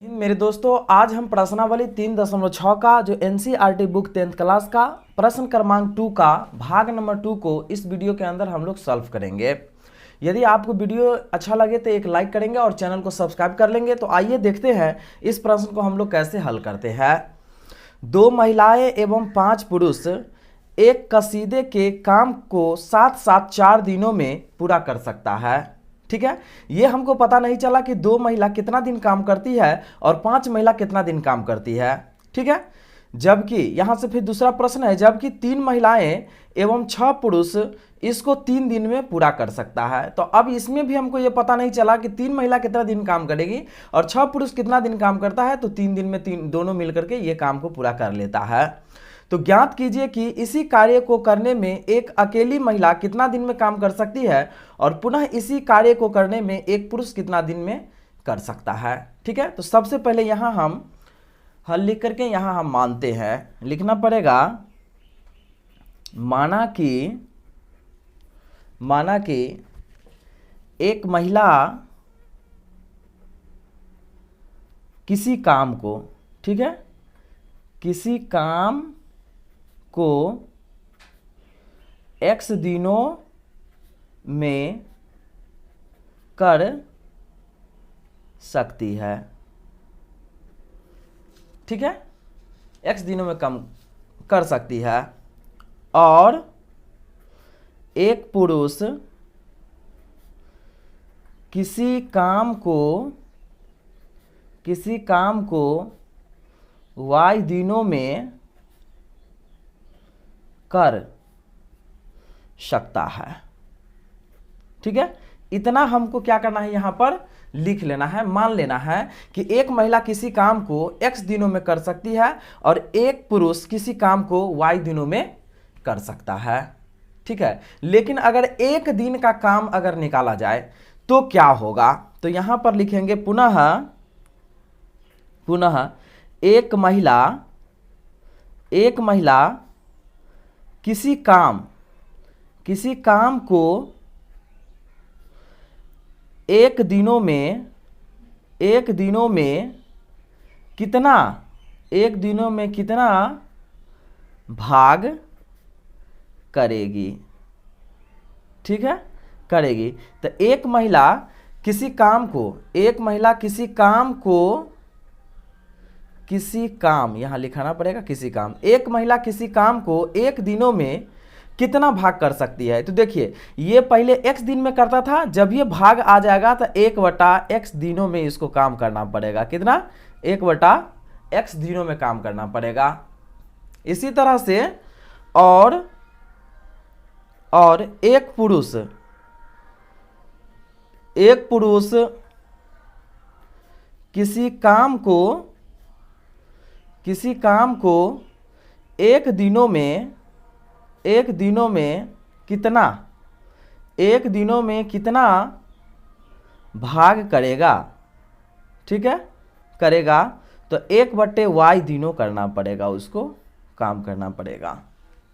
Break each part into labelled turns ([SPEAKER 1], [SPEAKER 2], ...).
[SPEAKER 1] मेरे दोस्तों, आज हम प्रश्नावली 3.6 का जो एनसीईआरटी बुक 10th क्लास का प्रश्न क्रमांक 2 का भाग नंबर 2 को इस वीडियो के अंदर हम लोग सॉल्व करेंगे। यदि आपको वीडियो अच्छा लगे तो एक लाइक करेंगे और चैनल को सब्सक्राइब कर लेंगे। तो आइए देखते हैं इस प्रश्न को हम लोग कैसे हल करते हैं। 2 महिलाएं एवं 5 पुरुष एक कसीदे के काम को साथ साथ 4 दिनों में पूरा कर सकता है। ठीक है, ये हमको पता नहीं चला कि 2 महिला कितना दिन काम करती है और 5 महिला कितना दिन काम करती है। ठीक है, जबकि यहां से फिर दूसरा प्रश्न है, जबकि 3 महिलाएं एवं 6 पुरुष इसको 3 दिन में पूरा कर सकता है। तो अब इसमें भी हमको ये पता नहीं चला कि 3 महिला कितना दिन काम करेगी और 6 पुरुष कितना दिन काम करता है। तो 3 दिन में दोनों मिलकर के ये काम को पूरा कर लेता है। तो ज्ञात कीजिए कि इसी कार्य को करने में एक अकेली महिला कितना दिन में काम कर सकती है और पुनः इसी कार्य को करने में एक पुरुष कितना दिन में कर सकता है। ठीक है, तो सबसे पहले यहां हम हल लिख करके यहां हम मानते हैं, लिखना पड़ेगा माना कि एक महिला किसी काम को, ठीक है, किसी काम को x दिनों में कर सकती है। ठीक है, x दिनों में कम कर सकती है और एक पुरुष किसी काम को y दिनों में कर सकता है। ठीक है, इतना हमको क्या करना है, यहां पर लिख लेना है, मान लेना है कि एक महिला किसी काम को x दिनों में कर सकती है और एक पुरुष किसी काम को y दिनों में कर सकता है। ठीक है, लेकिन अगर एक दिन का काम अगर निकाला जाए तो क्या होगा, तो यहां पर लिखेंगे पुनः एक महिला किसी काम को एक दिनों में कितना भाग करेगी। ठीक है, करेगी। तो एक महिला किसी काम यहां लिखाना पड़ेगा, एक महिला किसी काम को एक दिनों में कितना भाग कर सकती है। तो देखिए, ये पहले x दिन में करता था, जब ये भाग आ जाएगा तो 1/x दिनों में इसको काम करना पड़ेगा। कितना? 1/x दिनों में काम करना पड़ेगा। इसी तरह से और एक पुरुष किसी काम को एक दिनों में कितना भाग करेगा। ठीक है, करेगा तो 1/y दिनों करना पड़ेगा, उसको काम करना पड़ेगा।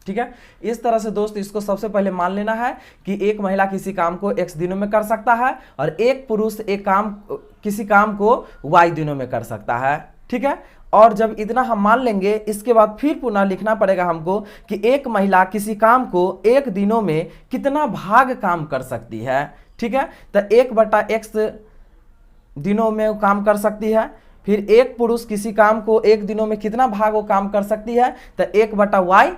[SPEAKER 1] ठीक है, इस तरह से दोस्त इसको सबसे पहले मान लेना है कि एक महिला किसी काम को x दिनों में कर सकता है और एक पुरुष किसी काम को y दिनों में कर सकता है। ठीक है, और जब इतना हम मान लेंगे, इसके बाद फिर पुनः लिखना पड़ेगा हमको कि एक महिला किसी काम को एक दिनों में कितना भाग काम कर सकती है। ठीक है, तो 1/x दिनों में वो काम कर सकती है। फिर एक पुरुष किसी काम को एक दिनों में कितना भाग वो काम कर सकती है, तो 1/y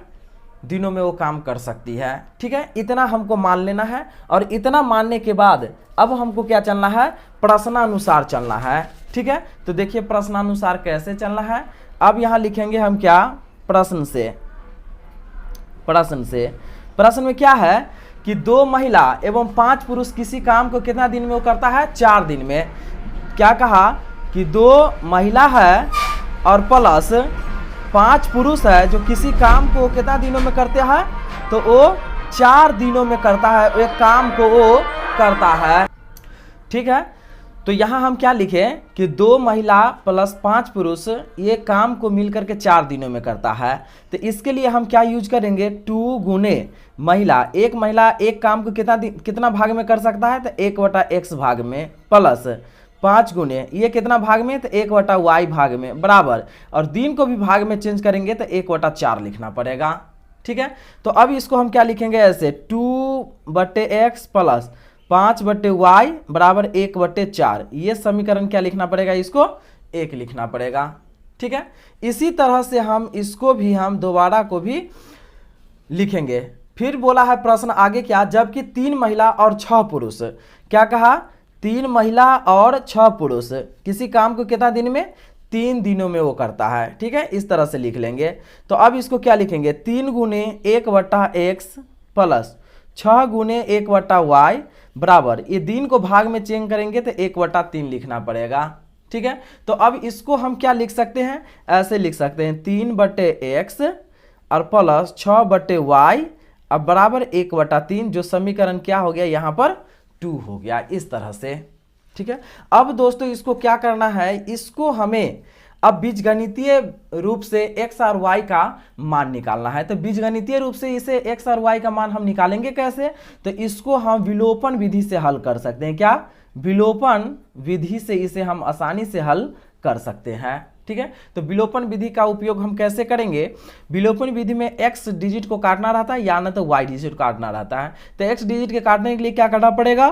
[SPEAKER 1] दिनों में वो काम कर सकती है। ठीक है, इतना हमको मान लेना है और इतना मानने के बाद अब हमको क्या चलना है, प्रश्नानुसार चलना है। ठीक है, तो देखिए प्रश्नानुसार कैसे चलना है। अब यहां लिखेंगे हम क्या, प्रश्न में क्या है कि 2 महिला एवं 5 पुरुष किसी काम को कितना दिन में वो करता है, 4 दिन में। क्या कहा कि 2 महिला है और प्लस 5 पुरुष है जो किसी काम को कितना दिनों में करते हैं, तो वो 4 दिनों में करता है, एक काम को वो करता है। ठीक है, तो यहाँ हम क्या लिखें कि 2 महिला प्लस 5 पुरुष ये काम को मिलकर के 4 दिनों में करता है। तो इसके लिए हम क्या यूज करेंगे, 2 गुने महिला। एक महिला एक काम को कितना भाग में कर सकता है, तो 1/x भाग में, प्लस 5 गुने ये कितना भाग में, तो 1/y भाग में बराबर, और दिन को भी भाग में चेंज करेंगे तो 1/4 लिखना पड़ेगा। ठीक है, तो अब इसको हम क्या लिखेंगे ऐसे 2/x प्लस 5/y बराबर 1/4। ये समीकरण क्या लिखना पड़ेगा, इसको 1 लिखना पड़ेगा। ठीक है, इसी तरह से हम इसको भी हम दोबारा को भी लिखेंगे। फिर बोला है प्रश्न आगे क्या, जबकि 3 महिला और 6 पुरुष, क्या कहा 3 महिला और 6 पुरुष किसी काम को कितना दिन में, 3 दिनों में वो करता है। ठीक है, इस तरह से लिख लेंगे। तो अब इसको क्या लिखेंगे 3 गुने 1/x प्लस 6 गुने 1/y बराबर, ये दिन को भाग में चेंज करेंगे तो 1/3 लिखना पड़ेगा। ठीक है, तो अब इसको हम क्या लिख सकते हैं, ऐसे लिख सकते हैं 3/x और प्लस 6/y अब बराबर 1/3, जो समीकरण क्या हो गया यहाँ पर 2 हो गया, इस तरह से। ठीक है, अब दोस्तों इसको क्या करना है, इसको हमें अब बीजगणितीय रूप से x और y का मान निकालना है। तो बीजगणितीय रूप से इसे x और y का मान हम निकालेंगे कैसे, तो इसको हम विलोपन विधि से हल कर सकते हैं। क्या, विलोपन विधि से इसे हम आसानी से हल कर सकते हैं। ठीक है, तो विलोपन विधि का उपयोग हम कैसे करेंगे, विलोपन विधि में x डिजिट को काटना रहता है या न तो y डिजिट काटना रहता है। तो x डिजिट के काटने के लिए क्या करना पड़ेगा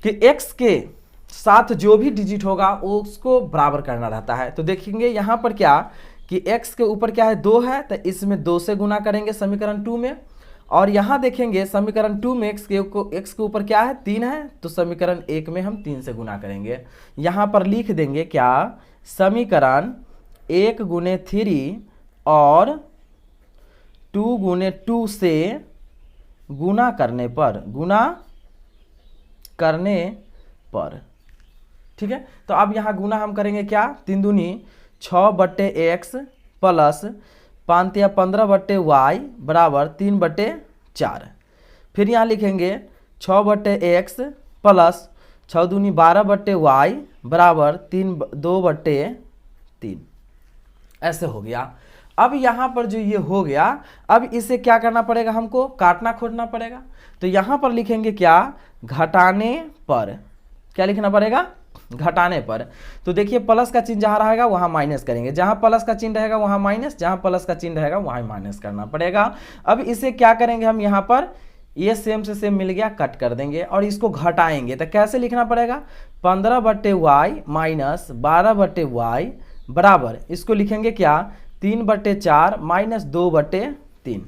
[SPEAKER 1] कि x के साथ जो भी डिजिट होगा उसको बराबर करना रहता है। तो देखेंगे यहाँ पर क्या कि x के ऊपर क्या है 2 है, तो इसमें 2 से गुना करेंगे समीकरण 2 में, और यहाँ देखेंगे समीकरण 2 में x के ऊपर क्या है 3 है, तो समीकरण 1 में हम 3 से गुना करेंगे। यहाँ पर लिख देंगे क्या, समीकरण 1 गुने 3 और 2 गुने 2 से गुना करने पर। ठीक है, तो अब यहाँ गुना हम करेंगे क्या, 3 दूनी 6/x प्लस 5 या 15/y बराबर 3/4। फिर यहाँ लिखेंगे 6/x प्लस 6 दूनी 12/y बराबर 2/3। ऐसे हो गया। अब यहाँ पर जो ये हो गया, अब इसे क्या करना पड़ेगा, हमको काटना खोटना पड़ेगा। तो यहाँ पर लिखेंगे क्या, घटाने पर। क्या लिखना पड़ेगा, घटाने पर। तो देखिए प्लस का चिन्ह जहाँ रहेगा वहाँ माइनस करेंगे, जहाँ प्लस का चिन्ह रहेगा वहाँ माइनस, जहाँ प्लस का चिन्ह रहेगा वहाँ माइनस करना पड़ेगा। अब इसे क्या करेंगे हम, यहाँ पर ये सेम से सेम मिल गया, कट कर देंगे और इसको घटाएंगे। तो कैसे लिखना पड़ेगा, 15/y माइनस 12/y बराबर, इसको लिखेंगे क्या 3/4 माइनस 2/3।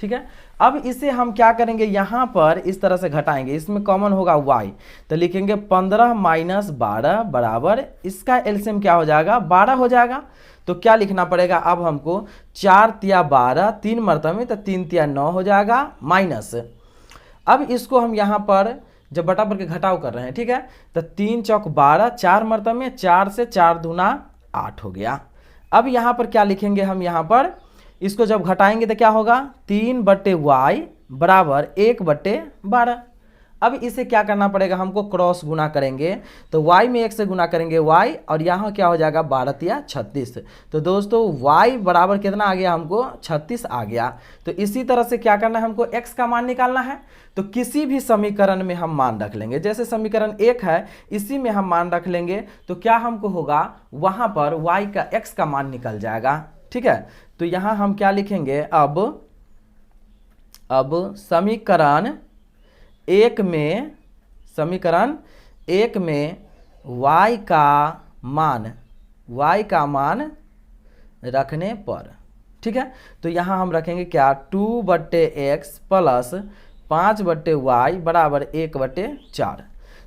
[SPEAKER 1] ठीक है, अब इसे हम क्या करेंगे, यहाँ पर इस तरह से घटाएंगे, इसमें कॉमन होगा y, तो लिखेंगे 15 माइनस 12 बराबर, इसका एलसीएम क्या हो जाएगा 12 हो जाएगा। तो क्या लिखना पड़ेगा अब हमको, 4 तिया 12, 3 मरतबे तो 3 तिया 9 हो जाएगा, माइनस। अब इसको हम यहाँ पर जब बटा पर के घटाव कर रहे हैं, ठीक है, तो 3 चौक 12, 4 मरतबे 4 से 4 दूना 8 हो गया। अब यहाँ पर क्या लिखेंगे हम, यहाँ पर इसको जब घटाएंगे तो क्या होगा, 3/y बराबर 1/12। अब इसे क्या करना पड़ेगा, हमको क्रॉस गुना करेंगे, तो y में 1 से गुना करेंगे y, और यहाँ क्या हो जाएगा 12 तिया 36। तो दोस्तों y बराबर कितना आ गया, हमको 36 आ गया। तो इसी तरह से क्या करना है, हमको x का मान निकालना है। तो किसी भी समीकरण में हम मान रख लेंगे, जैसे समीकरण 1 है इसी में हम मान रख लेंगे, तो क्या हमको होगा वहाँ पर y का x का मान निकल जाएगा। ठीक है, तो यहाँ हम क्या लिखेंगे, अब समीकरण 1 में y का मान रखने पर। ठीक है, तो यहाँ हम रखेंगे क्या 2/x प्लस 5/y बराबर 1/4।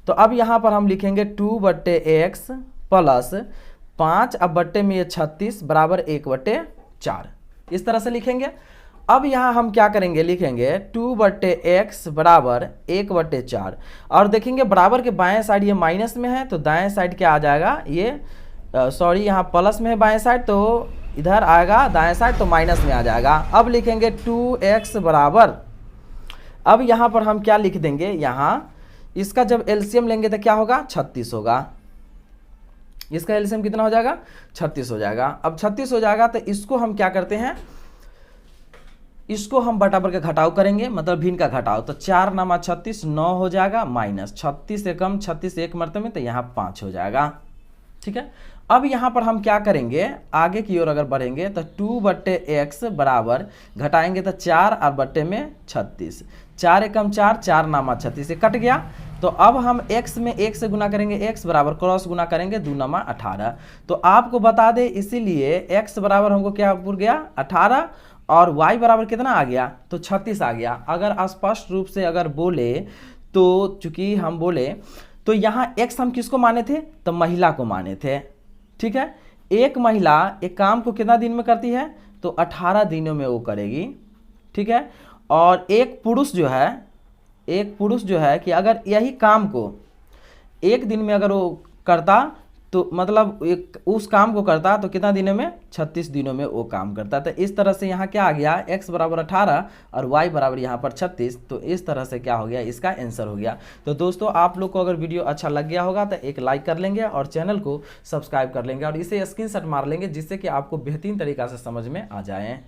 [SPEAKER 1] तो अब यहाँ पर हम लिखेंगे 2/x प्लस 5 अब बट्टे में ये 36 बराबर 1/4, इस तरह से लिखेंगे। अब यहाँ हम क्या करेंगे, लिखेंगे 2/x बराबर 1/4, और देखेंगे बराबर के बाएं साइड ये माइनस में है, तो दाएं साइड क्या आ जाएगा, ये सॉरी यहाँ प्लस में है बाएं साइड, तो इधर आएगा दाएं साइड तो माइनस में आ जाएगा। अब लिखेंगे 2x बराबर, अब यहाँ पर हम क्या लिख देंगे, यहाँ इसका जब एलसीएम लेंगे तो क्या होगा 36 होगा, इसका एलसीएम कितना हो जाएगा 36 हो जाएगा। अब 36 हो जाएगा तो इसको हम क्या करते हैं, इसको हम बराबर का घटाव करेंगे, मतलब भिन्न का घटाव। तो 4 नामा 36, 9 हो जाएगा, माइनस 36 से कम 36 एक मरतबे में, तो यहाँ 5 हो जाएगा। ठीक है, अब यहाँ पर हम क्या करेंगे, आगे की ओर अगर बढ़ेंगे तो 2/x बराबर घटाएंगे तो 4 और बट्टे में 36, 4 एकम 4, 4 नामा 36 से कट गया। तो अब हम x में 1 से गुना करेंगे, x बराबर क्रॉस गुना करेंगे 2 नामा 18। तो आपको बता दें, इसीलिए x बराबर हमको क्या पुर गया 18 और y बराबर कितना आ गया, तो 36 आ गया। अगर स्पष्ट रूप से अगर बोले तो, चूंकि हम बोले तो यहाँ x हम किसको माने थे, तो महिला को माने थे। ठीक है, एक महिला एक काम को कितना दिन में करती है, तो 18 दिनों में वो करेगी। ठीक है, और एक पुरुष जो है कि अगर यही काम को एक दिन में अगर वो करता, तो मतलब एक उस काम को करता तो कितना दिनों में, 36 दिनों में वो काम करता। तो इस तरह से यहाँ क्या आ गया, x बराबर 18 और y बराबर यहाँ पर 36। तो इस तरह से क्या हो गया, इसका आंसर हो गया। तो दोस्तों, आप लोग को अगर वीडियो अच्छा लग गया होगा तो एक लाइक कर लेंगे और चैनल को सब्सक्राइब कर लेंगे और इसे स्क्रीनशॉट मार लेंगे, जिससे कि आपको बेहतरीन तरीक़ा से समझ में आ जाए।